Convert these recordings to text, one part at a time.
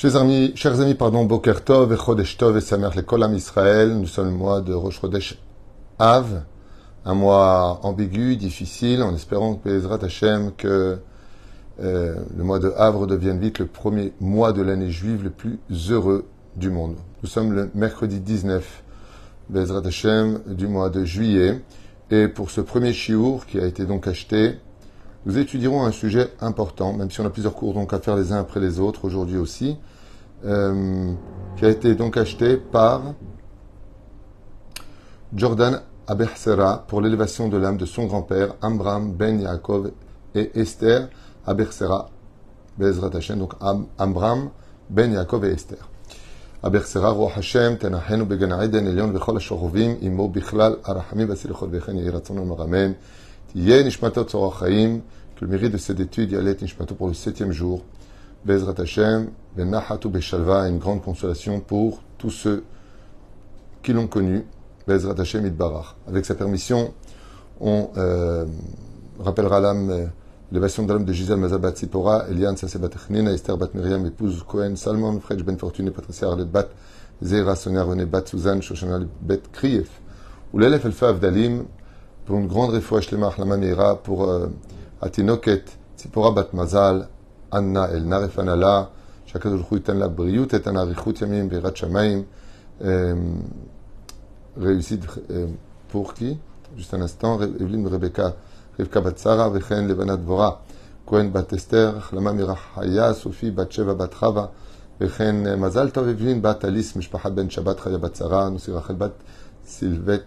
Chers amis, Boker Tov et Chodesh Tov et Samer Lekol Am Israël. Nous sommes le mois de Rosh Chodesh Av, un mois ambigu, difficile, en espérant que Bezrat Hashem que le mois de Av devienne vite le premier mois de l'année juive le plus heureux du monde. Nous sommes le mercredi 19 Bezrat Hashem du mois de juillet, et pour ce premier shiur qui a été donc acheté, nous étudierons un sujet important, même si on a plusieurs cours donc à faire les uns après les autres aujourd'hui aussi, qui a été donc acheté par Jordan Abersera pour l'élévation de l'âme de son grand-père Amram Ben Yaakov et Esther Abersera Bezrat Hashem, donc Amram Ben Yaakov et Esther. Abersera Roach Hashem Tenahenu Began Eden Elion Vechol Ashorovim Imo Bichlal Arachamim Vasilichot Vechen Yiratzon Maramen Tiye Nishmatot Tzorach Chaim, que le mérite de cette étude Yalet Nishmatot pour le 7e jour Bezrat Hashem Ben Nachatu Beshalva, une grande consolation pour tous ceux qui l'ont connu Bezrat Hashem Idbarach. Avec sa permission, on rappellera l'âme l'élévation de l'âme de Gisèle Mazal Bat Sipora, Eliane Sassé Bat Echnina, Esther Bat Miriam, épouse Cohen, Salmon, Fredj Ben Fortuné, Patricia Arlet Bat Zera, Sonia René Bat Suzanne, Shoshana Bet Krief, ou l'élève Elfa Avdalim, pour une grande réfoua Shlema Achlama Meira, pour Atinoket, Sipora Bat Mazal, Anna El Narefanala, Shakadosh Hu Yitan La Briut, et An Arichut Yamim, Berat Shamaim, réussite pour qui? Juste un instant, Evelyne Rebecca, Rivka Bat Sarah, Vechen Levanat Vora, Cohen Bat Esther, Chlama Mirachaya, Sophie Bat Sheva Bat Chava, Vechen Mazal Tov Evelyne Bat Alice, Mishpachat Ben Shabbat, Chaya Bat Sarah, Nussi Rachel Bat Sylvet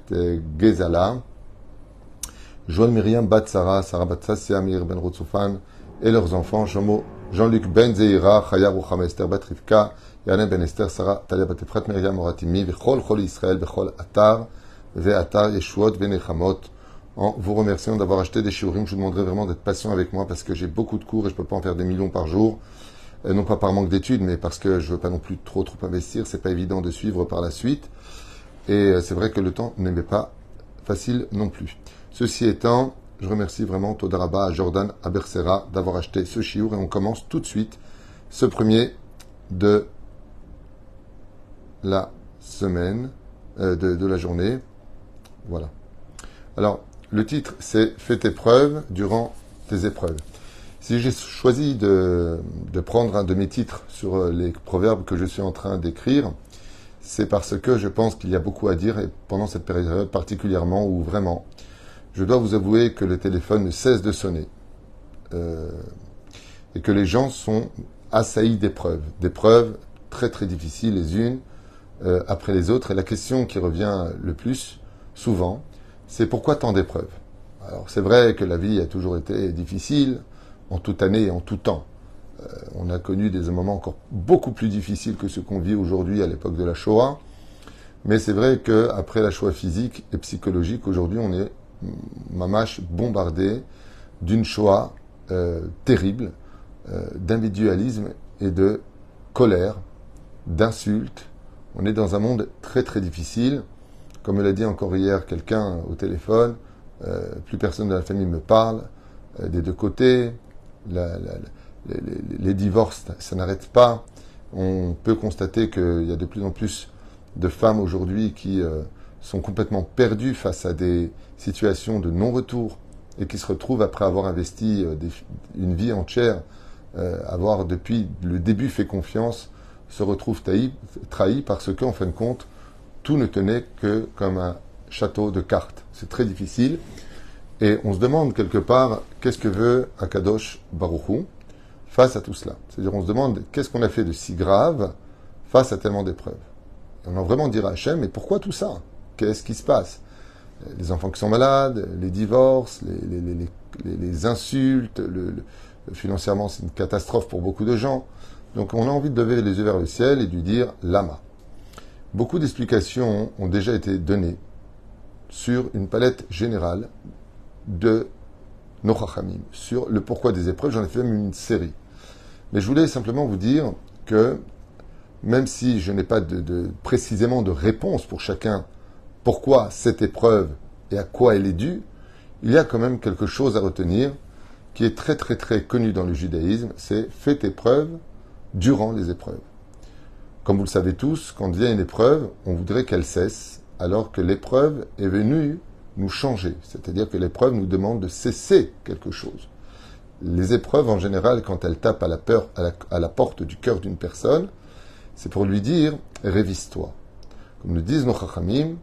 Gezala, Joël Myriam Bat Sarah, Sarah Bat Sassia, Mir Ben Rotsufan, et leurs enfants, Jean-Luc Ben Zeira, Chaya Ruchama Esther Bat Rivka, Yanen Ben Esther, Sarah Talia Bat Efrat, Myriam Moratimi, Vechol Chol Israël, Vechol Atar, Ve'atar Yeshuot Venechamot. En vous remerciant d'avoir acheté des shiurim, je vous demanderai vraiment d'être patient avec moi parce que j'ai beaucoup de cours et je peux pas en faire des millions par jour. Non pas par manque d'études, mais parce que je veux pas non plus trop investir. C'est pas évident de suivre par la suite. Et c'est vrai que le temps n'est pas facile non plus. Ceci étant, je remercie vraiment Todaraba à Jordan Abersera d'avoir acheté ce shiur et on commence tout de suite ce premier de la semaine, de la journée. Voilà. Alors, le titre, c'est « Fais tes preuves durant tes épreuves ». Si j'ai choisi de prendre un de mes titres sur les proverbes que je suis en train d'écrire, c'est parce que je pense qu'il y a beaucoup à dire, et pendant cette période particulièrement où vraiment, je dois vous avouer que le téléphone ne cesse de sonner, et que les gens sont assaillis d'épreuves très très difficiles les unes après les autres, et la question qui revient le plus souvent, c'est pourquoi tant d'épreuves? Alors c'est vrai que la vie a toujours été difficile, en toute année et en tout temps. On a connu des moments encore beaucoup plus difficiles que ceux qu'on vit aujourd'hui à l'époque de la Shoah, mais c'est vrai qu'après la Shoah physique et psychologique, aujourd'hui on est mamache bombardé d'une Shoah terrible, d'individualisme et de colère, d'insultes. On est dans un monde très très difficile. Comme me l'a dit encore hier quelqu'un au téléphone, plus personne de la famille me parle, des deux côtés, les divorces, ça n'arrête pas. On peut constater qu'il y a de plus en plus de femmes aujourd'hui qui sont complètement perdues face à des situations de non-retour et qui se retrouvent après avoir investi une vie entière, avoir depuis le début fait confiance, se retrouvent trahis parce qu'en fin de compte, tout ne tenait que comme un château de cartes. C'est très difficile. Et on se demande quelque part, qu'est-ce que veut Akadosh Baruch Hu face à tout cela? C'est-à-dire, on se demande, qu'est-ce qu'on a fait de si grave face à tellement d'épreuves? Et on a vraiment dit à Hachem, mais pourquoi tout ça? Qu'est-ce qui se passe? Les enfants qui sont malades, les divorces, les insultes, financièrement, c'est une catastrophe pour beaucoup de gens. Donc, on a envie de lever les yeux vers le ciel et de lui dire, Lama. Beaucoup d'explications ont déjà été données sur une palette générale de nos chachamim, sur le pourquoi des épreuves. J'en ai fait même une série. Mais je voulais simplement vous dire que, même si je n'ai pas précisément de réponse pour chacun, pourquoi cette épreuve et à quoi elle est due, il y a quand même quelque chose à retenir qui est très très très connu dans le judaïsme, c'est « fais tes preuves durant les épreuves ». Comme vous le savez tous, quand vient une épreuve, on voudrait qu'elle cesse, alors que l'épreuve est venue nous changer. C'est-à-dire que l'épreuve nous demande de cesser quelque chose. Les épreuves, en général, quand elles tapent à la porte du cœur d'une personne, c'est pour lui dire « révise-toi ». Comme nous disent nos chachamim,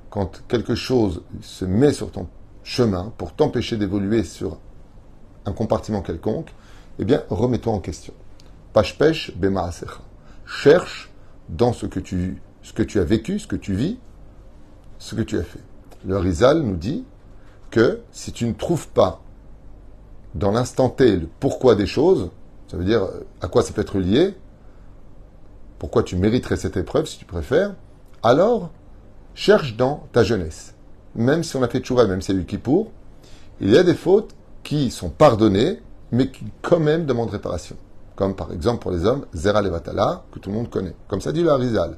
quand quelque chose se met sur ton chemin pour t'empêcher d'évoluer sur un compartiment quelconque, eh bien, remets-toi en question. Pashpesh bemaasecha. Cherche dans ce que tu as vécu, ce que tu vis, ce que tu as fait. Le Rizal nous dit que si tu ne trouves pas dans l'instant T le pourquoi des choses, ça veut dire à quoi ça peut être lié, pourquoi tu mériterais cette épreuve si tu préfères, alors cherche dans ta jeunesse. Même si on a fait tchouva, même si il y a eu Kippour, il y a des fautes qui sont pardonnées, mais qui quand même demandent réparation. Comme par exemple pour les hommes, Zera Levatala, que tout le monde connaît. Comme ça dit le Harizal.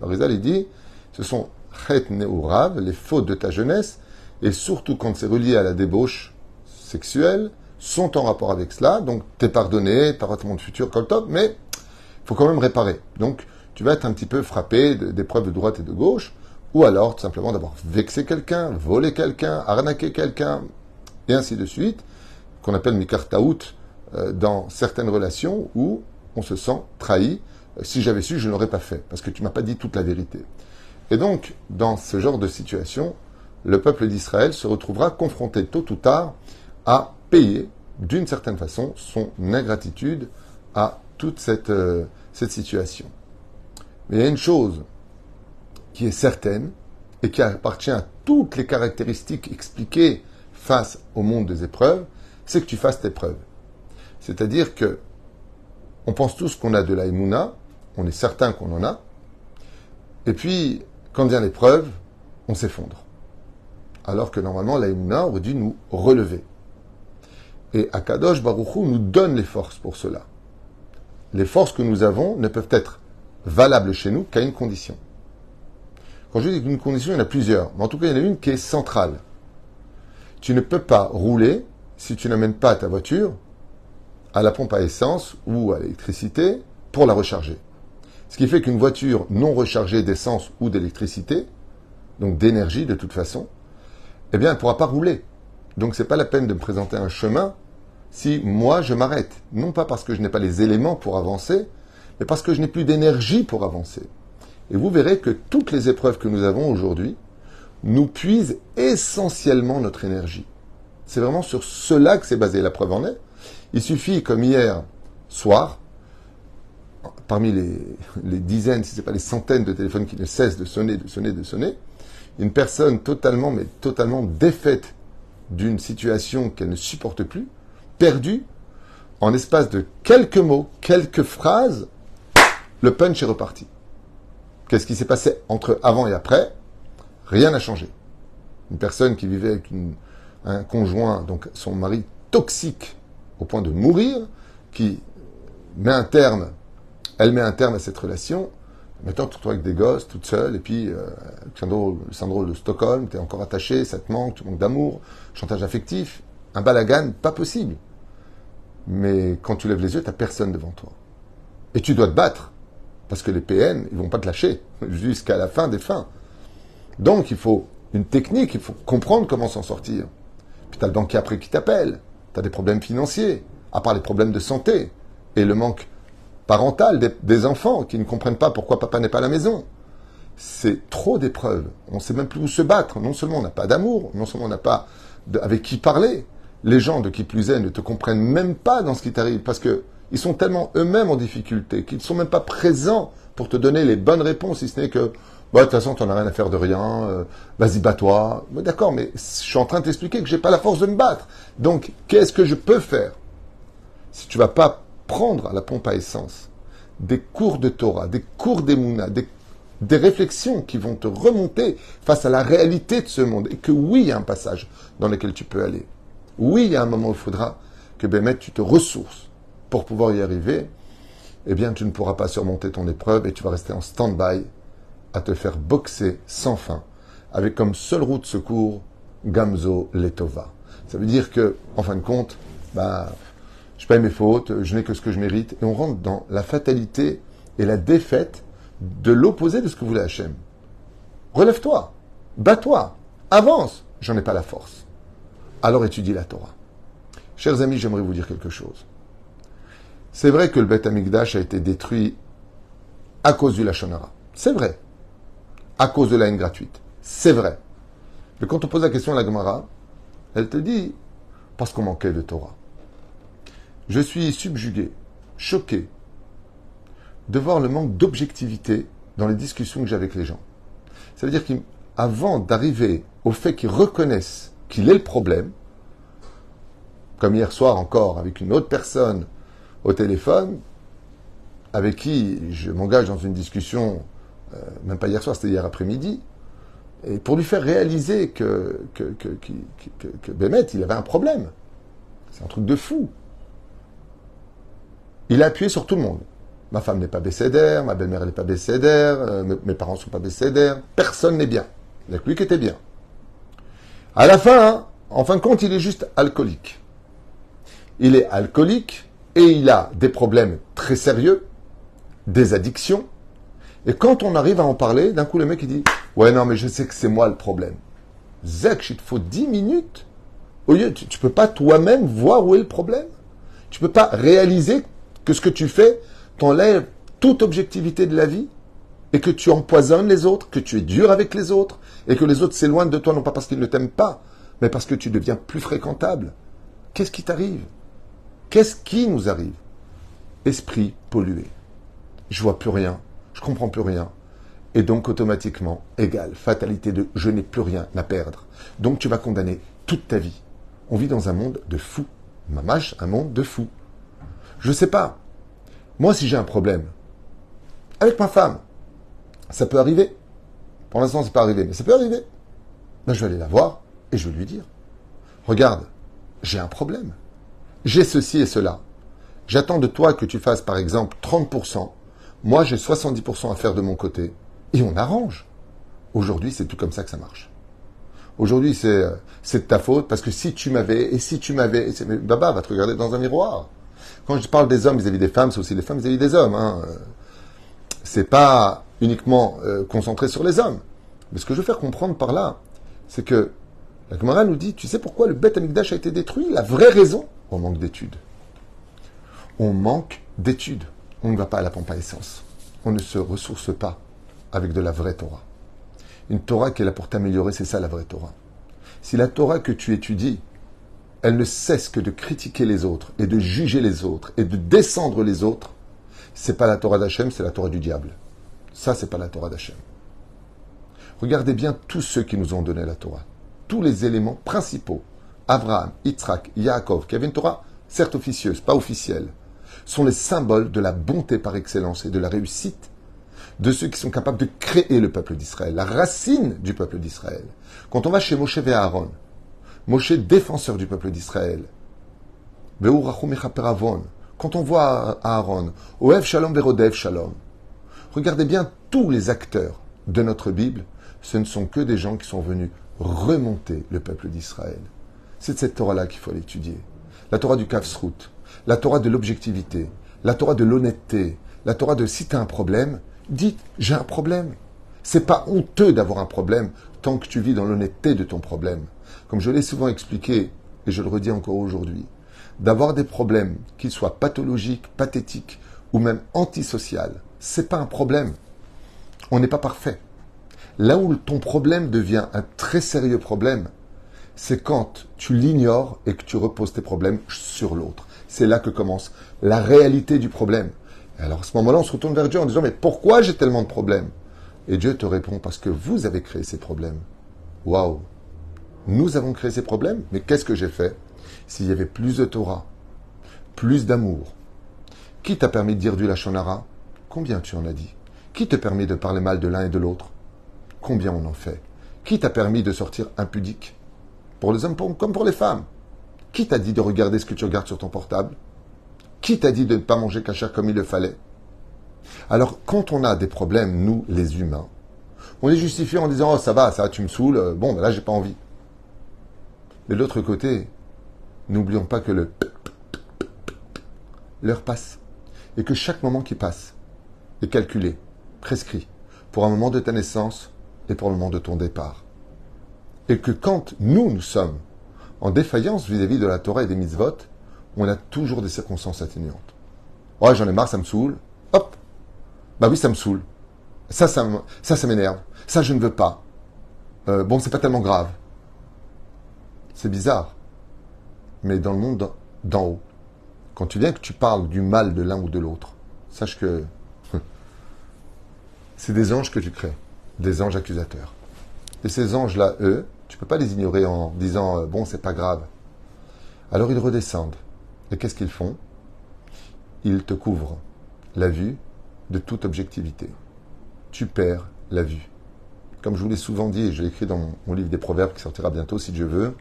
Le Harizal, il dit, ce sont Chet Neurav, les fautes de ta jeunesse, et surtout quand c'est relié à la débauche sexuelle, sont en rapport avec cela, donc t'es pardonné, t'auras ton monde futur comme top, mais il faut quand même réparer. Donc, tu vas être un petit peu frappé d'épreuves de droite et de gauche, ou alors, tout simplement, d'avoir vexé quelqu'un, volé quelqu'un, arnaqué quelqu'un, et ainsi de suite, qu'on appelle mikartaout dans certaines relations où on se sent trahi. Si j'avais su, je ne l'aurais pas fait, parce que tu m'as pas dit toute la vérité. Et donc, dans ce genre de situation, le peuple d'Israël se retrouvera confronté tôt ou tard à payer, d'une certaine façon, son ingratitude à toute cette situation. Mais il y a une chose qui est certaine et qui appartient à toutes les caractéristiques expliquées face au monde des épreuves, c'est que tu fasses tes preuves. C'est-à-dire que on pense tous qu'on a de la émouna, on est certain qu'on en a, et puis, quand vient l'épreuve, on s'effondre. Alors que normalement, la émouna aurait dû nous relever. Et Akadosh Baruch Hu nous donne les forces pour cela. Les forces que nous avons ne peuvent être valables chez nous qu'à une condition. Quand je dis une condition, il y en a plusieurs. Mais en tout cas, il y en a une qui est centrale. Tu ne peux pas rouler si tu n'amènes pas ta voiture à la pompe à essence ou à l'électricité pour la recharger. Ce qui fait qu'une voiture non rechargée d'essence ou d'électricité, donc d'énergie de toute façon, eh bien, elle ne pourra pas rouler. Donc, c'est pas la peine de me présenter un chemin si moi, je m'arrête. Non pas parce que je n'ai pas les éléments pour avancer, mais parce que je n'ai plus d'énergie pour avancer. Et vous verrez que toutes les épreuves que nous avons aujourd'hui nous puisent essentiellement notre énergie. C'est vraiment sur cela que c'est basé. La preuve en est. Il suffit, comme hier soir, parmi les dizaines, si ce n'est pas les centaines de téléphones qui ne cessent de sonner, une personne totalement défaite d'une situation qu'elle ne supporte plus, perdue, en espace de quelques mots, quelques phrases, le punch est reparti. Qu'est-ce qui s'est passé entre avant et après? Rien n'a changé. Une personne qui vivait avec un conjoint, donc son mari toxique au point de mourir, qui elle met un terme à cette relation. Maintenant, tu te retrouves avec des gosses, toute seule, et puis le syndrome de Stockholm, tu es encore attaché, ça te manque, tu manques d'amour, chantage affectif, un balagan, pas possible. Mais quand tu lèves les yeux, tu n'as personne devant toi. Et tu dois te battre, parce que les PN, ils vont pas te lâcher, jusqu'à la fin des fins. Donc, il faut une technique, il faut comprendre comment s'en sortir. Puis tu as le banquier après qui t'appelle, tu as des problèmes financiers, à part les problèmes de santé, et le manque parental des enfants qui ne comprennent pas pourquoi papa n'est pas à la maison. C'est trop d'épreuves. On ne sait même plus où se battre. Non seulement on n'a pas d'amour, non seulement on n'a pas avec qui parler. Les gens, de qui plus est, ne te comprennent même pas dans ce qui t'arrive parce qu'ils sont tellement eux-mêmes en difficulté qu'ils ne sont même pas présents pour te donner les bonnes réponses, si ce n'est que de toute façon, tu n'en as rien à faire de rien, vas-y, bats-toi. D'accord, mais je suis en train de t'expliquer que je n'ai pas la force de me battre. Donc, qu'est-ce que je peux faire si tu ne vas pas prendre à la pompe à essence des cours de Torah, des cours d'Emouna, des réflexions qui vont te remonter face à la réalité de ce monde. Et que oui, il y a un passage dans lequel tu peux aller. Oui, il y a un moment où il faudra que Bémet, tu te ressources pour pouvoir y arriver. Eh bien, tu ne pourras pas surmonter ton épreuve et tu vas rester en stand-by à te faire boxer sans fin, avec comme seule route de secours Gamzo Letova. Ça veut dire que, en fin de compte, je paye mes fautes, je n'ai que ce que je mérite, et on rentre dans la fatalité et la défaite de l'opposé de ce que voulait Hachem. Relève-toi, bats-toi, avance. J'en ai pas la force. Alors étudie la Torah. Chers amis, j'aimerais vous dire quelque chose. C'est vrai que le Beth Amikdash a été détruit à cause du Lachon Hara. C'est vrai. À cause de la haine gratuite. C'est vrai. Mais quand on pose la question à la Gemara, elle te dit, parce qu'on manquait de Torah. Je suis subjugué, choqué, de voir le manque d'objectivité dans les discussions que j'ai avec les gens. Ça veut dire qu'avant d'arriver au fait qu'ils reconnaissent qu'il est le problème, comme hier soir encore avec une autre personne au téléphone, avec qui je m'engage dans une discussion, même pas hier soir, c'était hier après-midi, et pour lui faire réaliser que Bémet, il avait un problème. C'est un truc de fou. Il a appuyé sur tout le monde. Ma femme n'est pas bécédère, ma belle-mère n'est pas bécédère, mes parents ne sont pas bécédères, personne n'est bien. Il n'y a que lui qui était bien. À la fin, en fin de compte, il est juste alcoolique. Il est alcoolique et il a des problèmes très sérieux, des addictions. Et quand on arrive à en parler, d'un coup le mec il dit « Ouais non mais je sais que c'est moi le problème. » Zek, il te faut 10 minutes. Au lieu, tu ne peux pas toi-même voir où est le problème. Tu ne peux pas réaliser que ce que tu fais t'enlève toute objectivité de la vie et que tu empoisonnes les autres, que tu es dur avec les autres et que les autres s'éloignent de toi non pas parce qu'ils ne t'aiment pas, mais parce que tu deviens plus fréquentable. Qu'est-ce qui t'arrive? Qu'est-ce qui nous arrive? Esprit pollué. Je vois plus rien, je comprends plus rien. Et donc automatiquement, égal, fatalité de je n'ai plus rien à perdre. Donc tu vas condamner toute ta vie. On vit dans un monde de fous. Mamache, un monde de fous. Je sais pas. Moi, si j'ai un problème avec ma femme, ça peut arriver. Pour l'instant, c'est pas arrivé, mais ça peut arriver. Ben, je vais aller la voir et je vais lui dire. Regarde, j'ai un problème. J'ai ceci et cela. J'attends de toi que tu fasses, par exemple, 30%. Moi, j'ai 70% à faire de mon côté. Et on arrange. Aujourd'hui, c'est tout comme ça que ça marche. Aujourd'hui, c'est de ta faute, parce que si tu m'avais, mais Baba va te regarder dans un miroir. Quand je parle des hommes vis-à-vis des femmes, c'est aussi des femmes vis-à-vis des hommes. Hein. C'est pas uniquement concentré sur les hommes. Mais ce que je veux faire comprendre par là, c'est que la Gemara nous dit, tu sais pourquoi le Beth Amikdash a été détruit? La vraie raison, on manque d'études. On manque d'études. On ne va pas à la pompe à essence. On ne se ressource pas avec de la vraie Torah. Une Torah qui est là pour t'améliorer, c'est ça la vraie Torah. Si la Torah que tu étudies, elle ne cesse que de critiquer les autres, et de juger les autres, et de descendre les autres, c'est pas la Torah d'Hachem, c'est la Torah du diable. Ça, c'est pas la Torah d'Hachem. Regardez bien tous ceux qui nous ont donné la Torah. Tous les éléments principaux. Abraham, Yitzhak, Yaakov, qui avaient une Torah, certes officieuse, pas officielle, sont les symboles de la bonté par excellence et de la réussite de ceux qui sont capables de créer le peuple d'Israël, la racine du peuple d'Israël. Quand on va chez Moshe et Aaron, Moshe, défenseur du peuple d'Israël, quand on voit Aaron, Oev Shalom Verodev Shalom, regardez bien tous les acteurs de notre Bible, ce ne sont que des gens qui sont venus remonter le peuple d'Israël. C'est de cette Torah-là qu'il faut l'étudier. La Torah du Kavsrout, la Torah de l'objectivité, la Torah de l'honnêteté, la Torah de si tu as un problème, dites j'ai un problème. C'est pas honteux d'avoir un problème tant que tu vis dans l'honnêteté de ton problème. Comme je l'ai souvent expliqué, et je le redis encore aujourd'hui, d'avoir des problèmes, qu'ils soient pathologiques, pathétiques ou même antisociaux, c'est pas un problème. On n'est pas parfait. Là où ton problème devient un très sérieux problème, c'est quand tu l'ignores et que tu reposes tes problèmes sur l'autre. C'est là que commence la réalité du problème. Et alors à ce moment-là, on se retourne vers Dieu en disant « Mais pourquoi j'ai tellement de problèmes ?» Et Dieu te répond « Parce que vous avez créé ces problèmes. » Waouh! Nous avons créé ces problèmes, mais qu'est-ce que j'ai fait? S'il y avait plus de Torah, plus d'amour, qui t'a permis de dire du Lachon Hara? Combien tu en as dit? Qui te permet de parler mal de l'un et de l'autre? Combien on en fait? Qui t'a permis de sortir impudique? Pour les hommes comme pour les femmes. Qui t'a dit de regarder ce que tu regardes sur ton portable? Qui t'a dit de ne pas manger cachère comme il le fallait? Alors, quand on a des problèmes, nous, les humains, on les justifie en disant « Oh, ça va, tu me saoules, bon, ben là, j'ai pas envie. » Mais de l'autre côté, n'oublions pas que l'heure passe. Et que chaque moment qui passe, est calculé, prescrit, pour un moment de ta naissance et pour le moment de ton départ. Et que quand nous sommes en défaillance vis-à-vis de la Torah et des mitzvot, on a toujours des circonstances atténuantes. Ouais, j'en ai marre, ça me saoule. Hop. Bah oui, ça me saoule. Ça m'énerve. Ça, je ne veux pas. Bon, c'est pas tellement grave. C'est bizarre. Mais dans le monde d'en haut, quand tu viens que tu parles du mal de l'un ou de l'autre, sache que c'est des anges que tu crées. Des anges accusateurs. Et ces anges-là, eux, tu peux pas les ignorer en disant bon, c'est pas grave. Alors ils redescendent. Et qu'est-ce qu'ils font? Ils te couvrent la vue de toute objectivité. Tu perds la vue. Comme je vous l'ai souvent dit, et je l'ai écrit dans mon livre des Proverbes qui sortira bientôt si Dieu veut,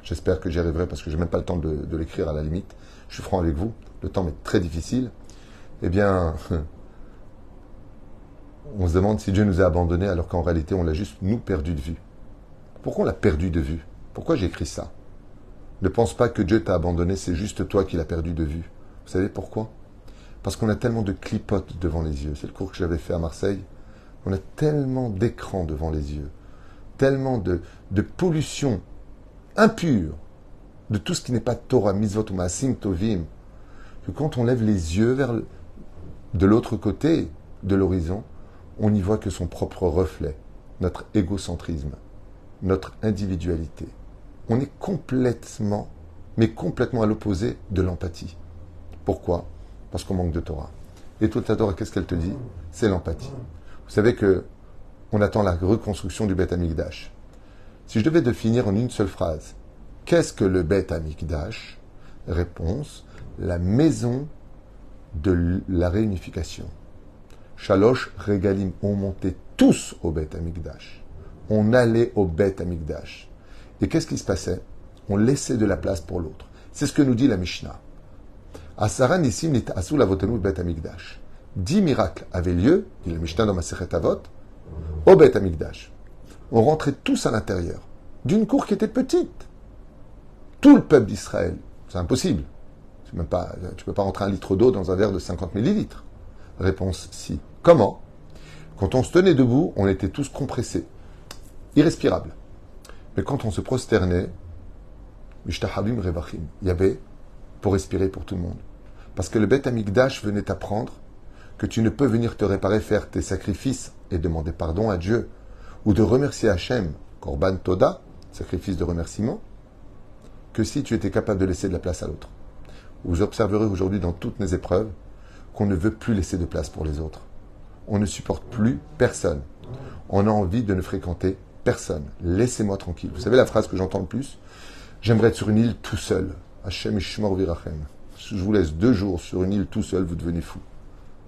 j'espère que j'y arriverai parce que je n'ai même pas le temps de l'écrire à la limite. Je suis franc avec vous, le temps m'est très difficile. Eh bien, on se demande si Dieu nous a abandonnés alors qu'en réalité on l'a juste nous perdu de vue. Pourquoi on l'a perdu de vue? Pourquoi j'ai écrit ça? Ne pense pas que Dieu t'a abandonné, c'est juste toi qui l'as perdu de vue. Vous savez pourquoi? Parce qu'on a tellement de clipotes devant les yeux. C'est le cours que j'avais fait à Marseille. On a tellement d'écrans devant les yeux, tellement de pollution impure, de tout ce qui n'est pas Torah, mitzvot ou maasim tovim, que quand on lève les yeux vers de l'autre côté de l'horizon, on n'y voit que son propre reflet, notre égocentrisme, notre individualité. On est complètement, mais complètement à l'opposé de l'empathie. Pourquoi? Parce qu'on manque de Torah. Et toute la Torah, qu'est-ce qu'elle te dit? C'est l'empathie. Vous savez que on attend la reconstruction du Beth Amikdash. Si je devais définir en une seule phrase, qu'est-ce que le Beth Amikdash? Réponse, la maison de la réunification. Shalosh Regalim, on montait tous au Beth Amikdash. On allait au Beth Amikdash. Et qu'est-ce qui se passait? On laissait de la place pour l'autre. C'est ce que nous dit la Mishnah. Asara Nissim Nit'asu Lavotenu Beth Amikdash. 10 miracles avaient lieu, dit la Mishnah dans Masechet Avot, au Beth Amikdash. On rentrait tous à l'intérieur d'une cour qui était petite. Tout le peuple d'Israël. C'est impossible. Tu ne peux pas rentrer un litre d'eau dans un verre de 50 millilitres. Réponse si. Comment? Quand on se tenait debout, on était tous compressés, irrespirables. Mais quand on se prosternait, Mishtahabim Revachim, il y avait pour respirer pour tout le monde. Parce que le Beth Amikdash venait t'apprendre que tu ne peux venir te réparer, faire tes sacrifices et demander pardon à Dieu, ou de remercier Hachem, Korban Toda, sacrifice de remerciement, que si tu étais capable de laisser de la place à l'autre. Vous observerez aujourd'hui dans toutes mes épreuves qu'on ne veut plus laisser de place pour les autres. On ne supporte plus personne. On a envie de ne fréquenter personne. Laissez-moi tranquille. Vous savez la phrase que j'entends le plus? J'aimerais être sur une île tout seul. Hachem Ishmor Virachem. Je vous laisse 2 jours sur une île tout seul, vous devenez fou.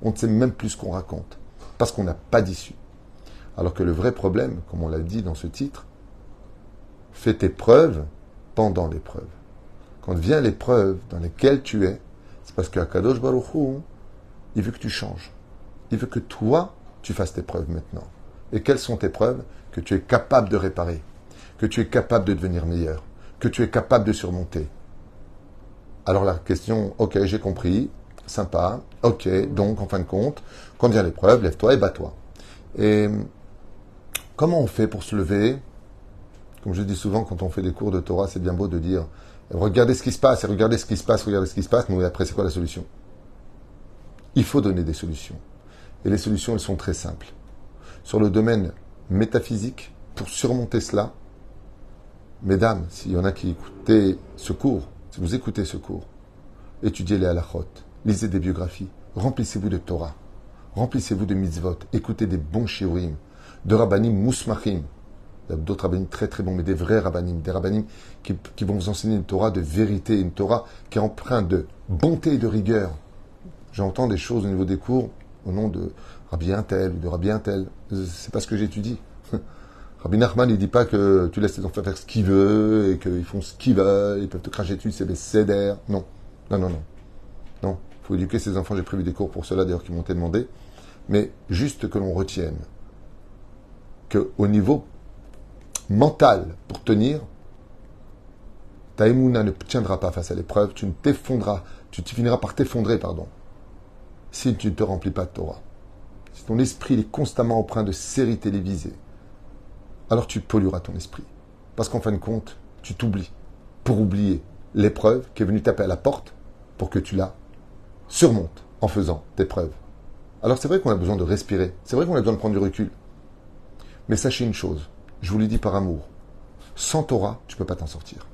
On ne sait même plus ce qu'on raconte, parce qu'on n'a pas d'issue. Alors que le vrai problème, comme on l'a dit dans ce titre, fais tes preuves pendant l'épreuve. Quand vient l'épreuve dans laquelle tu es, c'est parce qu'Akadosh Baruch Hu, il veut que tu changes. Il veut que toi, tu fasses tes preuves maintenant. Et quelles sont tes preuves? Que tu es capable de réparer, que tu es capable de devenir meilleur, que tu es capable de surmonter. Alors la question, ok, j'ai compris, sympa, ok, donc en fin de compte, quand vient l'épreuve, lève-toi et bats-toi. Et comment on fait pour se lever? Comme je dis souvent, quand on fait des cours de Torah, c'est bien beau de dire regardez ce qui se passe, et regardez ce qui se passe, regardez ce qui se passe, mais après, c'est quoi la solution? Il faut donner des solutions. Et les solutions, elles sont très simples. Sur le domaine métaphysique, pour surmonter cela, mesdames, s'il y en a qui écoutaient ce cours, si vous écoutez ce cours, étudiez les halachot, lisez des biographies, remplissez-vous de Torah, remplissez-vous de mitzvot, écoutez des bons shiurim, de rabbanim musmachim. Il y a d'autres rabbanim très très bons, mais des vrais rabbanim, des rabbanim qui vont vous enseigner une Torah de vérité, une Torah qui est empreinte de bonté et de rigueur. J'entends des choses au niveau des cours au nom de Rabbi un tel ou de Rabbi un tel. C'est pas ce que j'étudie. Rabbi Nachman, il dit pas que tu laisses les enfants faire ce qu'ils veulent et qu'ils font ce qu'ils veulent, ils peuvent te cracher dessus, c'est des cédères. Non. Non, non, non. Non. Il faut éduquer ces enfants. J'ai prévu des cours pour cela, d'ailleurs, qui m'ont été demandés. Mais juste que l'on retienne qu'au niveau mental, pour tenir, ta émouna ne tiendra pas face à l'épreuve, tu finiras par t'effondrer, si tu ne te remplis pas de Torah. si ton esprit est constamment empreint de séries télévisées, alors tu pollueras ton esprit. Parce qu'en fin de compte, tu t'oublies. Pour oublier l'épreuve qui est venue taper à la porte pour que tu la surmontes en faisant tes preuves. Alors c'est vrai qu'on a besoin de respirer. C'est vrai qu'on a besoin de prendre du recul. Mais sachez une chose, je vous l'ai dit par amour. Sans Torah, tu ne peux pas t'en sortir.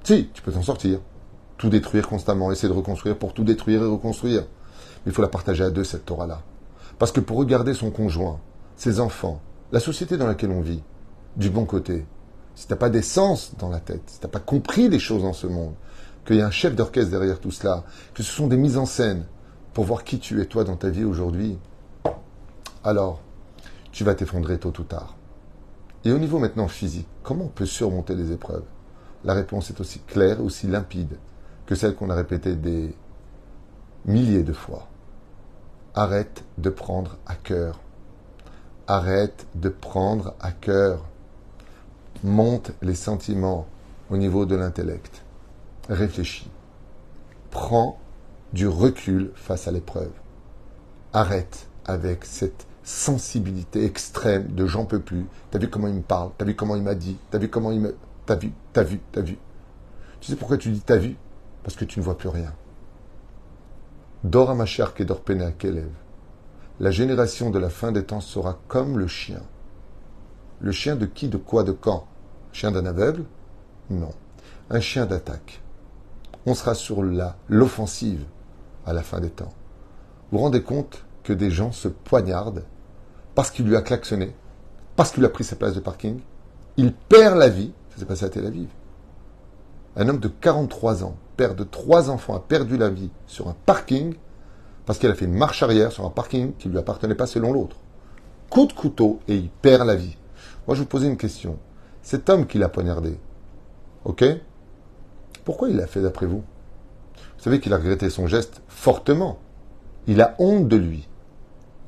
Si, tu peux t'en sortir. Tout détruire constamment, essayer de reconstruire pour tout détruire et reconstruire. Mais il faut la partager à deux, cette Torah-là. Parce que pour regarder son conjoint, ses enfants, la société dans laquelle on vit, du bon côté, si tu n'as pas d'essence dans la tête, si tu n'as pas compris les choses dans ce monde, qu'il y a un chef d'orchestre derrière tout cela, que ce sont des mises en scène pour voir qui tu es toi dans ta vie aujourd'hui, alors tu vas t'effondrer tôt ou tard. Et au niveau maintenant physique, comment on peut surmonter les épreuves? La réponse est aussi claire, aussi limpide que celle qu'on a répétée des milliers de fois. Arrête de prendre à cœur. Arrête de prendre à cœur. Monte les sentiments au niveau de l'intellect. Réfléchis. Prends du recul face à l'épreuve. Arrête avec cette sensibilité extrême de j'en peux plus. T'as vu comment il me parle? T'as vu comment il m'a dit? T'as vu comment il me... T'as vu? Tu sais pourquoi tu dis t'as vu? Parce que tu ne vois plus rien. Dor Hamashar Kedor Pene Kelev. La génération de la fin des temps sera comme le chien. Le chien de qui, de quoi, de quand? Chien d'un aveugle? Non. Un chien d'attaque. On sera sur l'offensive à la fin des temps. Vous vous rendez compte que des gens se poignardent parce qu'il lui a klaxonné, parce qu'il a pris sa place de parking? Il perd la vie. Ça s'est passé à Tel Aviv. Un homme de 43 ans, père de 3 enfants, a perdu la vie sur un parking parce qu'il a fait une marche arrière sur un parking qui ne lui appartenait pas selon l'autre. Coup de couteau et il perd la vie. Moi, je vous posais une question. Cet homme qui l'a poignardé, ok? Pourquoi il l'a fait d'après vous? Vous savez qu'il a regretté son geste fortement. Il a honte de lui.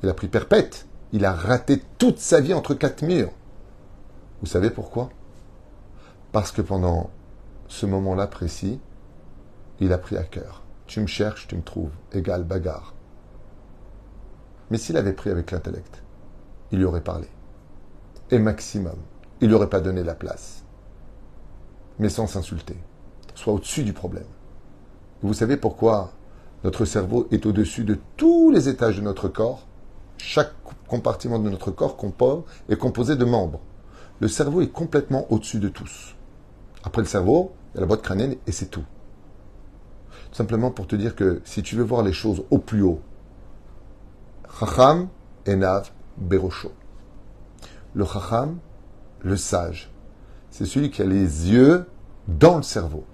Il a pris perpète. Il a raté toute sa vie entre 4 murs. Vous savez pourquoi? Parce que pendant ce moment-là précis, il a pris à cœur. Tu me cherches, tu me trouves. Égal bagarre. Mais s'il avait pris avec l'intellect, il lui aurait parlé. Et maximum, il lui aurait pas donné la place. Mais sans s'insulter. Soit au-dessus du problème. Vous savez pourquoi notre cerveau est au-dessus de tous les étages de notre corps? Chaque compartiment de notre corps est composé de membres. Le cerveau est complètement au-dessus de tous. Après le cerveau, il y a la boîte crânienne et c'est tout. Tout simplement pour te dire que si tu veux voir les choses au plus haut, Chacham Enav Berosho. Le Chacham, le sage, c'est celui qui a les yeux dans le cerveau.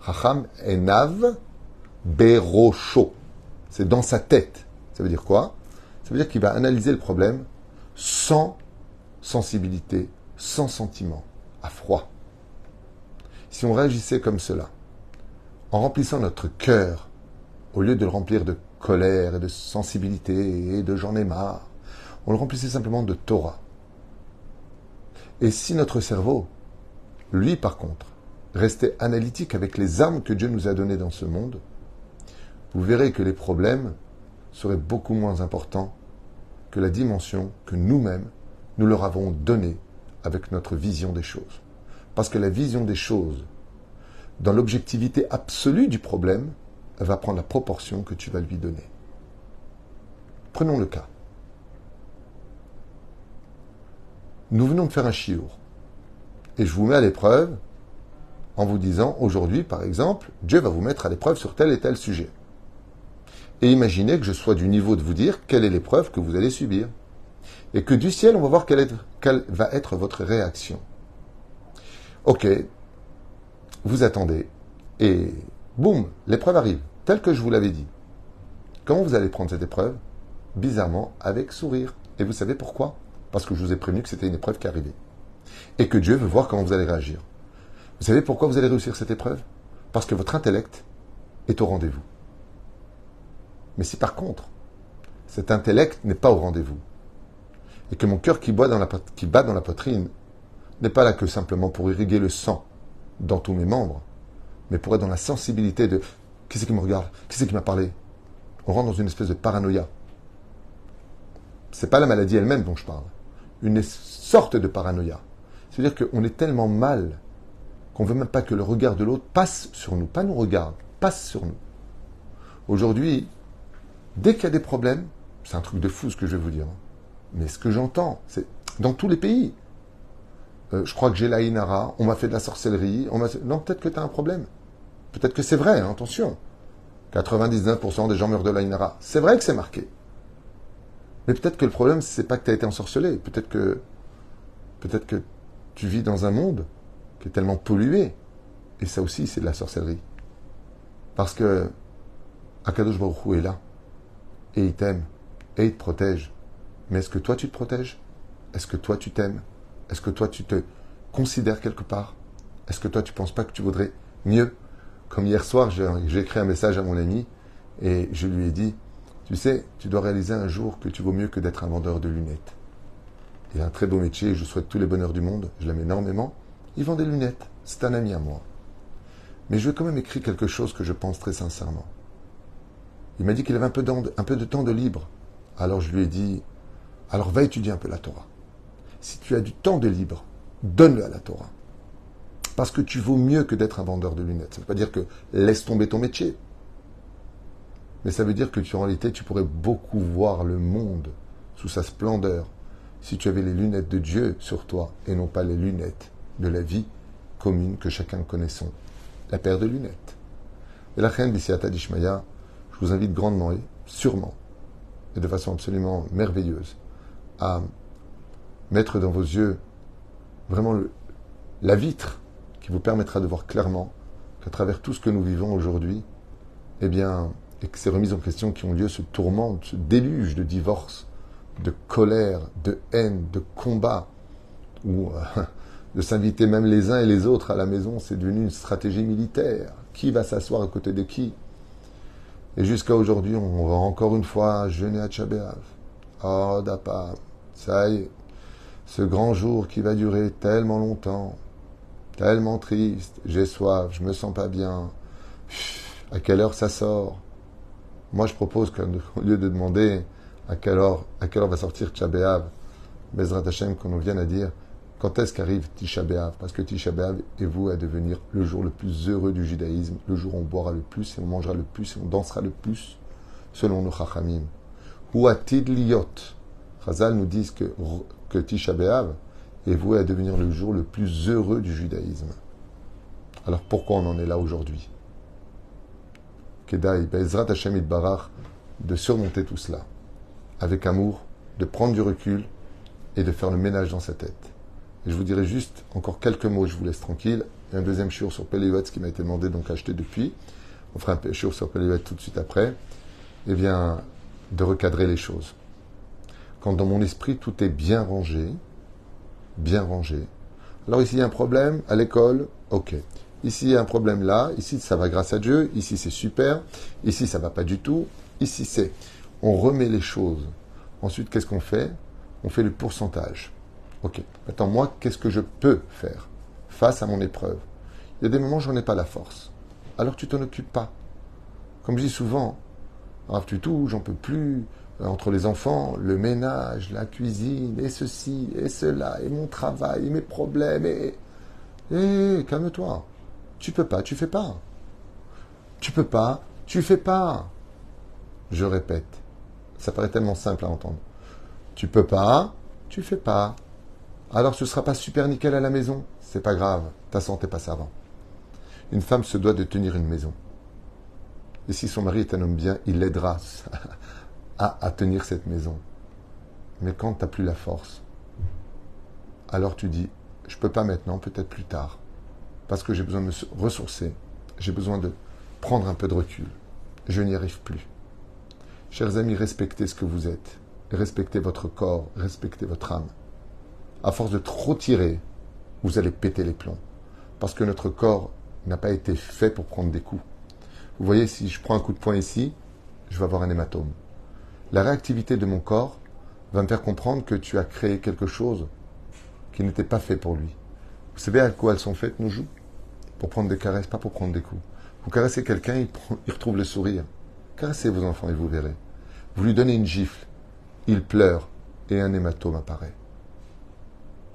Chacham Enav Berosho. C'est dans sa tête. Ça veut dire quoi? Ça veut dire qu'il va analyser le problème sans sensibilité, sans sentiment, à froid. Si on réagissait comme cela, en remplissant notre cœur, au lieu de le remplir de colère et de sensibilité et de j'en ai marre, on le remplissait simplement de Torah. Et si notre cerveau, lui par contre, restait analytique avec les armes que Dieu nous a données dans ce monde, vous verrez que les problèmes seraient beaucoup moins importants que la dimension que nous-mêmes, nous leur avons donnée avec notre vision des choses. Parce que la vision des choses, dans l'objectivité absolue du problème, elle va prendre la proportion que tu vas lui donner. Prenons le cas. Nous venons de faire un chiour. Et je vous mets à l'épreuve en vous disant, aujourd'hui, par exemple, Dieu va vous mettre à l'épreuve sur tel et tel sujet. Et imaginez que je sois du niveau de vous dire quelle est l'épreuve que vous allez subir. Et que du ciel, on va voir quelle va être votre réaction. Ok, vous attendez, et boum, l'épreuve arrive, telle que je vous l'avais dit. Comment vous allez prendre cette épreuve? Bizarrement, avec sourire. Et vous savez pourquoi? Parce que je vous ai prévenu que c'était une épreuve qui arrivait. Et que Dieu veut voir comment vous allez réagir. Vous savez pourquoi vous allez réussir cette épreuve? Parce que votre intellect est au rendez-vous. Mais si par contre, cet intellect n'est pas au rendez-vous, et que mon cœur qui bat dans la poitrine n'est pas là que simplement pour irriguer le sang dans tous mes membres, mais pour être dans la sensibilité de qui c'est qui me regarde, qui c'est qui m'a parlé. On rentre dans une espèce de paranoïa. c'est pas la maladie elle-même dont je parle. Une sorte de paranoïa. C'est-à-dire qu'on est tellement mal qu'on veut même pas que le regard de l'autre passe sur nous. Pas nous regarde, passe sur nous. Aujourd'hui, dès qu'il y a des problèmes, c'est un truc de fou ce que je vais vous dire. Mais ce que j'entends, c'est dans tous les pays. Je crois que j'ai la Inara, on m'a fait de la sorcellerie. Non, peut-être que tu as un problème. Peut-être que c'est vrai, hein, attention. 99% des gens meurent de la Inara. C'est vrai que c'est marqué. Mais peut-être que le problème, c'est pas que tu as été ensorcelé. Peut-être que tu vis dans un monde qui est tellement pollué. Et ça aussi, c'est de la sorcellerie. Parce que Akadosh Baruch Hu est là. Et il t'aime. Et il te protège. Mais est-ce que toi, tu te protèges? Est-ce que toi, tu t'aimes? Est-ce que toi, tu te considères quelque part? Est-ce que toi, tu ne penses pas que tu vaudrais mieux? Comme hier soir, j'ai écrit un message à mon ami et je lui ai dit, tu sais, tu dois réaliser un jour que tu vaux mieux que d'être un vendeur de lunettes. Il a un très beau métier et je souhaite tous les bonheurs du monde. Je l'aime énormément. Il vend des lunettes. C'est un ami à moi. Mais je lui ai quand même écrit quelque chose que je pense très sincèrement. Il m'a dit qu'il avait un peu de temps de libre. Alors je lui ai dit, alors va étudier un peu la Torah. Si tu as du temps de libre, donne-le à la Torah. Parce que tu vaux mieux que d'être un vendeur de lunettes. Ça ne veut pas dire que laisse tomber ton métier. Mais ça veut dire que en réalité, tu pourrais beaucoup voir le monde sous sa splendeur si tu avais les lunettes de Dieu sur toi et non pas les lunettes de la vie commune que chacun connaissons. La paire de lunettes. Et la reine Bissiata d'Ishmaïa, je vous invite grandement et sûrement, et de façon absolument merveilleuse, à mettre dans vos yeux vraiment la vitre qui vous permettra de voir clairement qu'à travers tout ce que nous vivons aujourd'hui, eh bien, et que ces remises en question qui ont lieu, ce tourment, ce déluge de divorce, de colère, de haine, de combat, ou de s'inviter même les uns et les autres à la maison, c'est devenu une stratégie militaire. Qui va s'asseoir à côté de qui? Et jusqu'à aujourd'hui, on va encore une fois jeûner à Tisha B'Av. Oh, d'apa, ça y est, ce grand jour qui va durer tellement longtemps, tellement triste, j'ai soif, je me sens pas bien. À quelle heure ça sort? Moi, je propose qu'au lieu de demander à quelle heure va sortir Tisha B'Av, Bezrat Hashem, qu'on nous vienne à dire quand est-ce qu'arrive Tisha B'Av, parce que Tisha B'Av est voué à devenir le jour le plus heureux du judaïsme, le jour où on boira le plus et on mangera le plus et on dansera le plus, selon nos chachamim. Ou atid liyot. Chazal nous disent que Tisha B'Av est voué à devenir le jour le plus heureux du judaïsme. Alors pourquoi on en est là aujourd'hui? Kedaï, Bezrat Hashem Itbarach, de surmonter tout cela, avec amour, de prendre du recul et de faire le ménage dans sa tête. Et je vous dirai juste encore quelques mots, je vous laisse tranquille. Il y a un deuxième shiur sur Peleyot, ce qui m'a été demandé, donc acheté depuis. On fera un shiur sur Peleyot tout de suite après. Eh bien, de recadrer les choses. Quand dans mon esprit, tout est bien rangé, alors ici, il y a un problème à l'école, ok. Ici, il y a un problème là, ici, ça va grâce à Dieu, ici, c'est super, ici, ça va pas du tout, ici, c'est... On remet les choses. Ensuite, qu'est-ce qu'on fait? On fait le pourcentage. Ok, maintenant, moi, qu'est-ce que je peux faire face à mon épreuve? Il y a des moments où je n'en ai pas la force. Alors, tu t'en occupes pas. Comme je dis souvent, Rav Tutu, j'en peux plus, entre les enfants, le ménage, la cuisine, et ceci, et cela, et mon travail, et mes problèmes, calme-toi. Tu peux pas, tu fais pas. Tu peux pas, tu fais pas. Je répète, ça paraît tellement simple à entendre. Tu peux pas, tu fais pas. Alors ce sera pas super nickel à la maison, c'est pas grave, ta santé passe avant. Une femme se doit de tenir une maison. Et si son mari est un homme bien, il l'aidera à tenir cette maison. Mais quand tu n'as plus la force, alors tu dis, je ne peux pas maintenant, peut-être plus tard. Parce que j'ai besoin de me ressourcer. J'ai besoin de prendre un peu de recul. Je n'y arrive plus. Chers amis, respectez ce que vous êtes. Respectez votre corps, respectez votre âme. À force de trop tirer, vous allez péter les plombs. Parce que notre corps n'a pas été fait pour prendre des coups. Vous voyez, si je prends un coup de poing ici, je vais avoir un hématome. La réactivité de mon corps va me faire comprendre que tu as créé quelque chose qui n'était pas fait pour lui. Vous savez à quoi elles sont faites, nos joues? Pour prendre des caresses, pas pour prendre des coups. Vous caressez quelqu'un, il retrouve le sourire. Caressez vos enfants et vous verrez. Vous lui donnez une gifle, il pleure. et un hématome apparaît.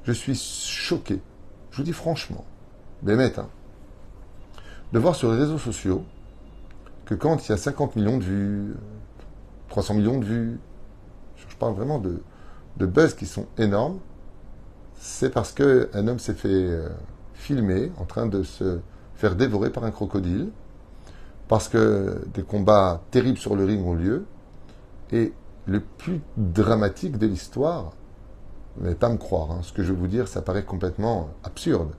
Je suis choqué, je vous dis franchement, Bémet, de voir sur les réseaux sociaux que quand il y a 50 millions de vues, 300 millions de vues, je parle vraiment de buzz qui sont énormes, c'est parce qu'un homme s'est fait filmer en train de se faire dévorer par un crocodile, parce que des combats terribles sur le ring ont lieu, et le plus dramatique de l'histoire, vous n'allez pas me croire, ce que je vais vous dire, ça paraît complètement absurde.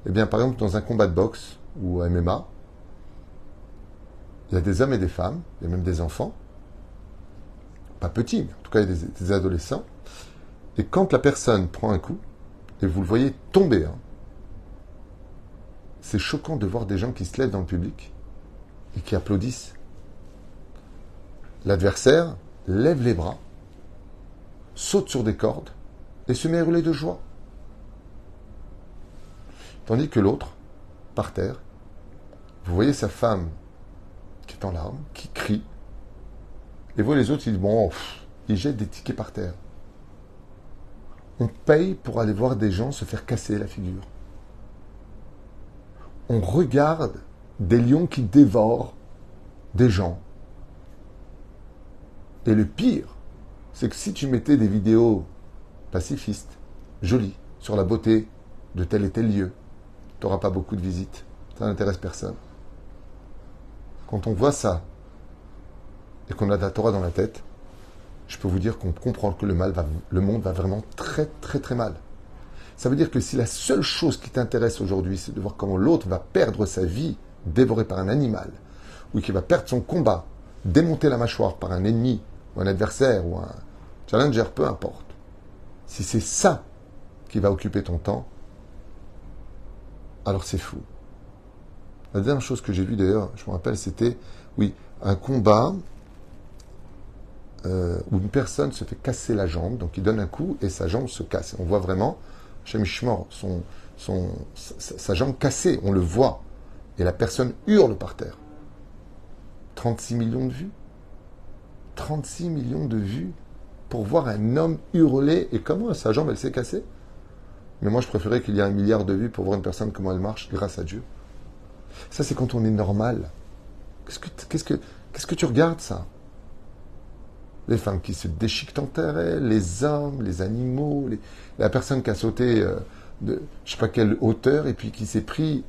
Eh bien, par exemple, dans un combat de boxe ou MMA, il y a des hommes et des femmes, il y a même des enfants, pas petits, mais en tout cas, il y a des adolescents, et quand la personne prend un coup, et vous le voyez tomber, c'est choquant de voir des gens qui se lèvent dans le public et qui applaudissent. L'adversaire lève les bras, saute sur des cordes et se met à hurler de joie. Tandis que l'autre, par terre, vous voyez sa femme qui est en larmes, qui crie, et vous les autres, ils disent, bon, ils jettent des tickets par terre. On paye pour aller voir des gens se faire casser la figure. On regarde des lions qui dévorent des gens. Et le pire, c'est que si tu mettais des vidéos pacifistes, jolies, sur la beauté de tel et tel lieu, tu n'auras pas beaucoup de visites. Ça n'intéresse personne. Quand on voit ça, et qu'on a de la Torah dans la tête, je peux vous dire qu'on comprend que le monde va vraiment très très très mal. Ça veut dire que si la seule chose qui t'intéresse aujourd'hui, c'est de voir comment l'autre va perdre sa vie dévoré par un animal, ou qu'il va perdre son combat, démonter la mâchoire par un ennemi, ou un adversaire, ou un challenger, peu importe. Si c'est ça qui va occuper ton temps, alors c'est fou. La dernière chose que j'ai vue d'ailleurs, je me rappelle, c'était, un combat où une personne se fait casser la jambe, donc il donne un coup et sa jambe se casse. On voit vraiment, Shem Ishmor, sa jambe cassée, on le voit. Et la personne hurle par terre. 36 millions de vues. 36 millions de vues pour voir un homme hurler. Et comment sa jambe, elle s'est cassée? Mais moi, je préférais qu'il y ait 1 milliard de vues pour voir une personne comment elle marche, grâce à Dieu. Ça, c'est quand on est normal. Qu'est-ce que tu regardes, ça? Les femmes qui se déchiquetent en terre, les hommes, les animaux, la personne qui a sauté de je sais pas quelle hauteur et puis qui s'est pris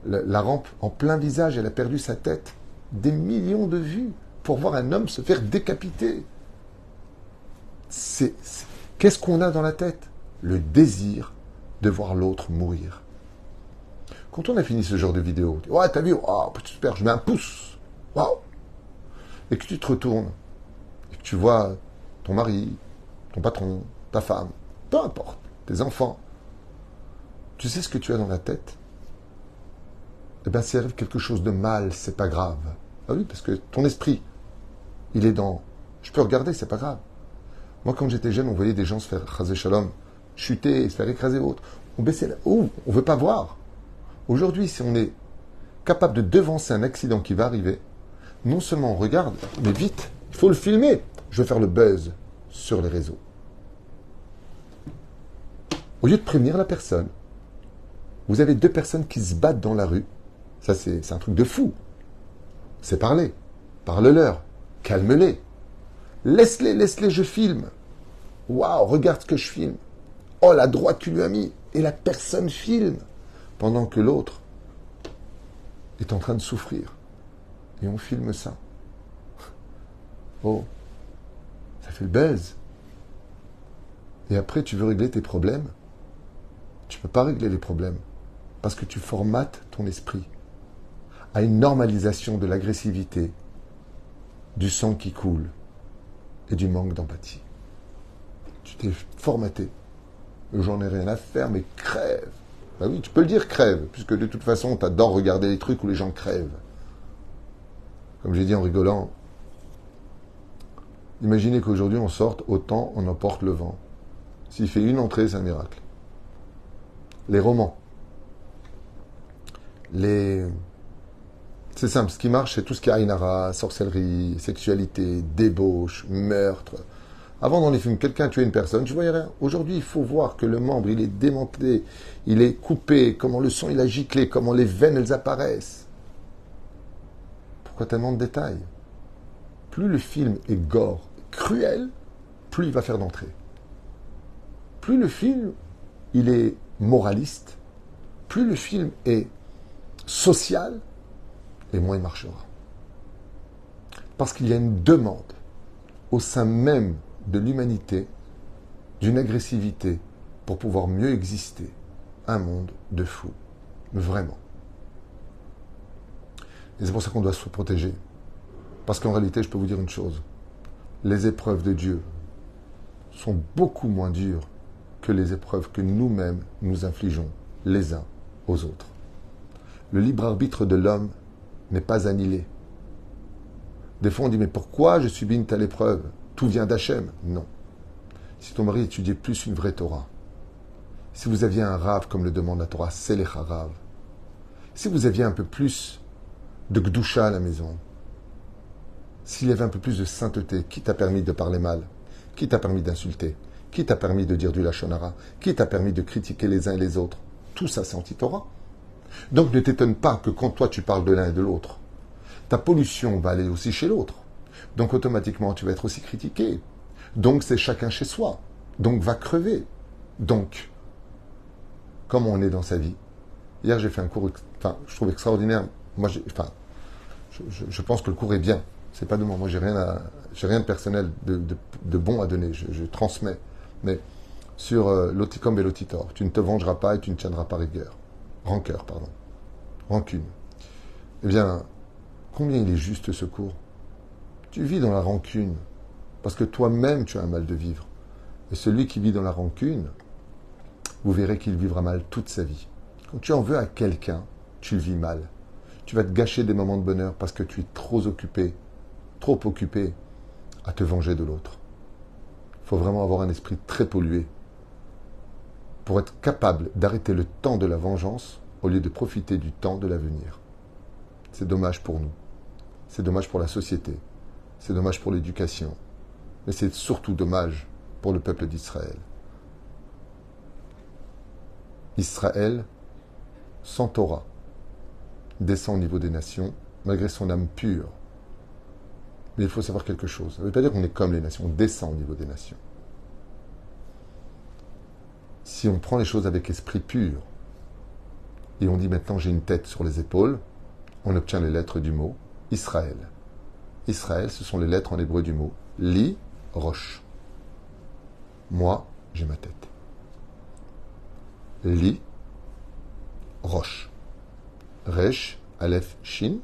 la rampe en plein visage, elle a perdu sa tête. Des millions de vues pour voir un homme se faire décapiter. Qu'est-ce qu'on a dans la tête? Le désir de voir l'autre mourir. Quand on a fini ce genre de vidéo, ouais, t'as vu, oh, super, je mets un pouce, waouh, et que tu te retournes, et que tu vois ton mari, ton patron, ta femme, peu importe, tes enfants, tu sais ce que tu as dans la tête? Eh bien, s'il arrive quelque chose de mal, c'est pas grave. Ah oui, parce que ton esprit, il est dans, je peux regarder, c'est pas grave. Moi, quand j'étais jeune, on voyait des gens se faire chasé shalom, chuter, se faire écraser autre. On baissait la, on veut pas voir. Aujourd'hui, si on est capable de devancer un accident qui va arriver, non seulement on regarde, mais vite, il faut le filmer. Je vais faire le buzz sur les réseaux. Au lieu de prévenir la personne, vous avez 2 personnes qui se battent dans la rue. Ça, c'est un truc de fou. C'est parler. Parle-leur. Calme-les. Laisse-les, je filme. Waouh, regarde ce que je filme. Oh, la droite tu lui as mis. Et la personne filme. Pendant que l'autre est en train de souffrir. Et on filme ça. Oh, ça fait le buzz. Et après, tu veux régler tes problèmes. Tu ne peux pas régler les problèmes. Parce que tu formates ton esprit à une normalisation de l'agressivité, du sang qui coule et du manque d'empathie. Tu t'es formaté. J'en ai rien à faire, mais crève. Ben oui, tu peux le dire crève, puisque de toute façon, tu adores regarder les trucs où les gens crèvent. Comme j'ai dit en rigolant, imaginez qu'aujourd'hui on sorte, autant on emporte le vent. S'il fait une entrée, c'est un miracle. Les romans. C'est simple, ce qui marche, c'est tout ce qui est Ainara, sorcellerie, sexualité, débauche, meurtre, Avant, dans les films, quelqu'un tuait une personne, tu voyais rien. Aujourd'hui, il faut voir que le membre, il est démantelé, il est coupé, comment le sang, il a giclé, comment les veines, elles apparaissent. Pourquoi tellement de détails? Plus le film est gore, cruel, plus il va faire d'entrée. Plus le film, il est moraliste, plus le film est social, et moins il marchera. Parce qu'il y a une demande au sein même de l'humanité d'une agressivité pour pouvoir mieux exister. Un monde de fous. Vraiment. Et c'est pour ça qu'on doit se protéger. Parce qu'en réalité, je peux vous dire une chose. Les épreuves de Dieu sont beaucoup moins dures que les épreuves que nous-mêmes nous infligeons les uns aux autres. Le libre arbitre de l'homme n'est pas annihilé. Des fois, on dit, mais pourquoi je subis une telle épreuve? Tout vient d'Hachem. Non. Si ton mari étudiait plus une vraie Torah, si vous aviez un rave comme le demande la Torah, c'est les harav. Si vous aviez un peu plus de gdusha à la maison, s'il y avait un peu plus de sainteté, qui t'a permis de parler mal? Qui t'a permis d'insulter? Qui t'a permis de dire du lachon hara? Qui t'a permis de critiquer les uns et les autres? Tout ça, c'est anti-Torah. Donc ne t'étonne pas que quand toi tu parles de l'un et de l'autre, ta pollution va aller aussi chez l'autre. Donc automatiquement, tu vas être aussi critiqué. Donc c'est chacun chez soi. Donc va crever. Donc, comment on est dans sa vie? Hier, j'ai fait un cours, je trouve extraordinaire. Moi, je pense que le cours est bien. C'est pas de moi. Moi, j'ai rien de personnel, de bon à donner. Je transmets. Mais sur l'oticom et l'otitor, tu ne te vengeras pas et tu ne tiendras pas rigueur. Rancœur, pardon. Rancune. Eh bien, combien il est juste ce cours? Tu vis dans la rancune parce que toi-même tu as un mal de vivre. Et celui qui vit dans la rancune, vous verrez qu'il vivra mal toute sa vie. Quand tu en veux à quelqu'un, tu le vis mal. Tu vas te gâcher des moments de bonheur parce que tu es trop occupé à te venger de l'autre. Il faut vraiment avoir un esprit très pollué pour être capable d'arrêter le temps de la vengeance au lieu de profiter du temps de l'avenir. C'est dommage pour nous. C'est dommage pour la société. C'est dommage pour l'éducation. Mais c'est surtout dommage pour le peuple d'Israël. Israël, sans Torah, descend au niveau des nations, malgré son âme pure. Mais il faut savoir quelque chose. Ça ne veut pas dire qu'on est comme les nations, on descend au niveau des nations. Si on prend les choses avec esprit pur, et on dit maintenant j'ai une tête sur les épaules, on obtient les lettres du mot Israël. Israël, ce sont les lettres en hébreu du mot Li, Roche. Moi, j'ai ma tête. Li, Roche. Resh, Aleph, Shin,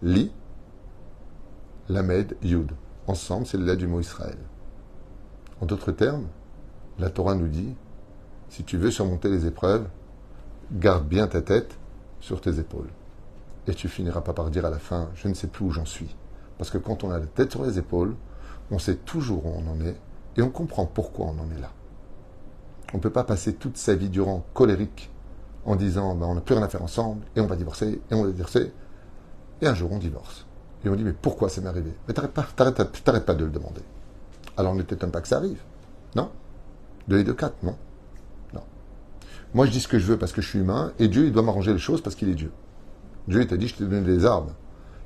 Li, Lamed, Yud. Ensemble, c'est les lettres du mot Israël. En d'autres termes, la Torah nous dit, si tu veux surmonter les épreuves, garde bien ta tête sur tes épaules. Et tu finiras pas par dire à la fin, je ne sais plus où j'en suis. Parce que quand on a la tête sur les épaules, on sait toujours où on en est et on comprend pourquoi on en est là. On ne peut pas passer toute sa vie durant colérique en disant on n'a plus rien à faire ensemble et on va divorcer et on va divorcer. Et un jour on divorce. Et on dit mais pourquoi ça m'est arrivé? Mais t'arrêtes pas de le demander. Alors ne t'étonne pas que ça arrive. Non? 2 et 2, 4, non? Non. Moi je dis ce que je veux parce que je suis humain et Dieu il doit m'arranger les choses parce qu'il est Dieu. Dieu il t'a dit je t'ai donné des armes,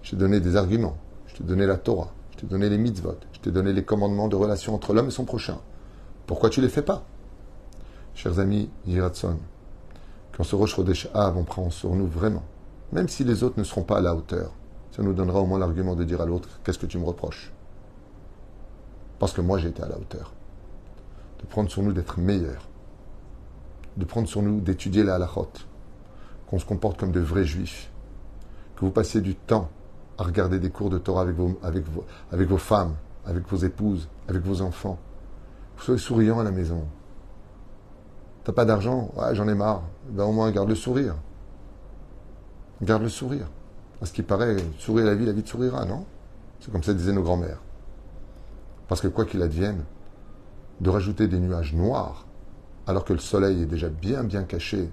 je t'ai donné des arguments, je t'ai donné la Torah, je t'ai donné les mitzvot, je t'ai donné les commandements de relation entre l'homme et son prochain. Pourquoi tu ne les fais pas? Chers amis, Yiratson, quand ce Rosh Chodesh Av, on prend sur nous vraiment, même si les autres ne seront pas à la hauteur, ça nous donnera au moins l'argument de dire à l'autre, qu'est-ce que tu me reproches? Parce que moi j'ai été à la hauteur. De prendre sur nous d'être meilleurs, de prendre sur nous d'étudier la halachot, qu'on se comporte comme de vrais juifs, que vous passiez du temps à regarder des cours de Torah avec vos femmes, avec vos épouses, avec vos enfants. Vous soyez souriants à la maison. T'as pas d'argent? Ouais, j'en ai marre. Ben, au moins, garde le sourire. Garde le sourire. À ce qui paraît, sourire la vie te sourira, non? C'est comme ça disaient nos grands-mères. Parce que quoi qu'il advienne, de rajouter des nuages noirs, alors que le soleil est déjà bien caché,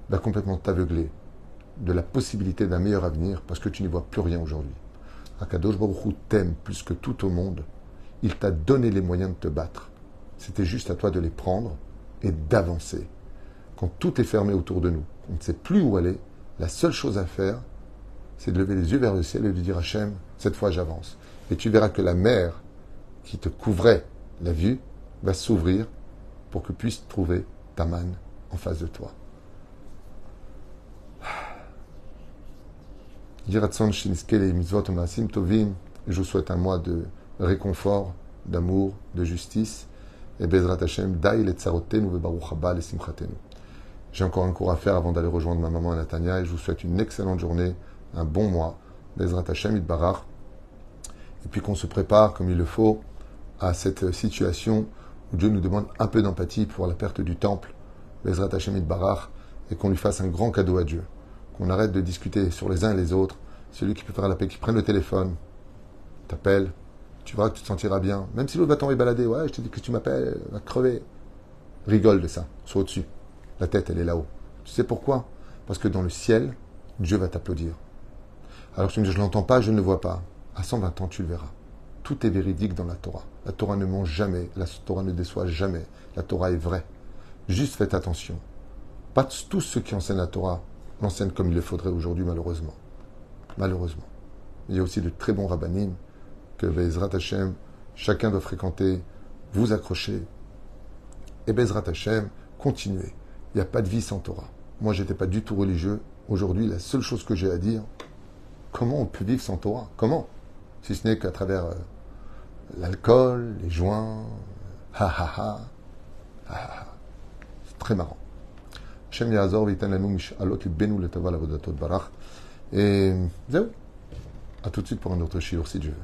va complètement t'aveugler de la possibilité d'un meilleur avenir parce que tu n'y vois plus rien aujourd'hui. Akadosh Baruch Hu t'aime plus que tout au monde. Il t'a donné les moyens de te battre. C'était juste à toi de les prendre et d'avancer. Quand tout est fermé autour de nous, on ne sait plus où aller, la seule chose à faire, c'est de lever les yeux vers le ciel et de dire Hachem, cette fois j'avance. Et tu verras que la mer qui te couvrait la vue va s'ouvrir pour que puisse trouver ta manne en face de toi. Je vous souhaite un mois de réconfort, d'amour, de justice. Et Bezrat Hashem, Daï le Tsarotenu ve Baruch Haba le Simchatenu. J'ai encore un cours à faire avant d'aller rejoindre ma maman à Natania et je vous souhaite une excellente journée, un bon mois. Bezrat Hashem Itbarach. Et puis qu'on se prépare comme il le faut à cette situation où Dieu nous demande un peu d'empathie pour la perte du temple. Bezrat Hashem Itbarach. Et qu'on lui fasse un grand cadeau à Dieu. Qu'on arrête de discuter sur les uns et les autres. Celui qui peut faire la paix, qui prenne le téléphone, t'appelle, tu verras que tu te sentiras bien. Même si l'autre va t'envoyer balader, ouais, je te dis que tu m'appelles, va crever. Rigole de ça, sois au-dessus. La tête, elle est là-haut. Tu sais pourquoi? Parce que dans le ciel, Dieu va t'applaudir. Alors tu me dis, je ne l'entends pas, je ne le vois pas. À 120 ans, tu le verras. Tout est véridique dans la Torah. La Torah ne ment jamais, la Torah ne déçoit jamais. La Torah est vraie. Juste faites attention. Pas tous ceux qui enseignent la Torah l'enseignent comme il le faudrait aujourd'hui, malheureusement. Malheureusement. Il y a aussi de très bons rabbinim que Bezrat Hashem, chacun doit fréquenter, vous accrocher. Et Bezrat Hashem, continuez. Il n'y a pas de vie sans Torah. Moi, je n'étais pas du tout religieux. Aujourd'hui, la seule chose que j'ai à dire, comment on peut vivre sans Torah? Comment? Si ce n'est qu'à travers l'alcool, les joints, c'est très marrant. Hashem Ya'azor v'yitan lanu mish'alot libenu letava l'avodatot barach. Et zéou. À tout de suite pour un autre shiur si Dieu veut.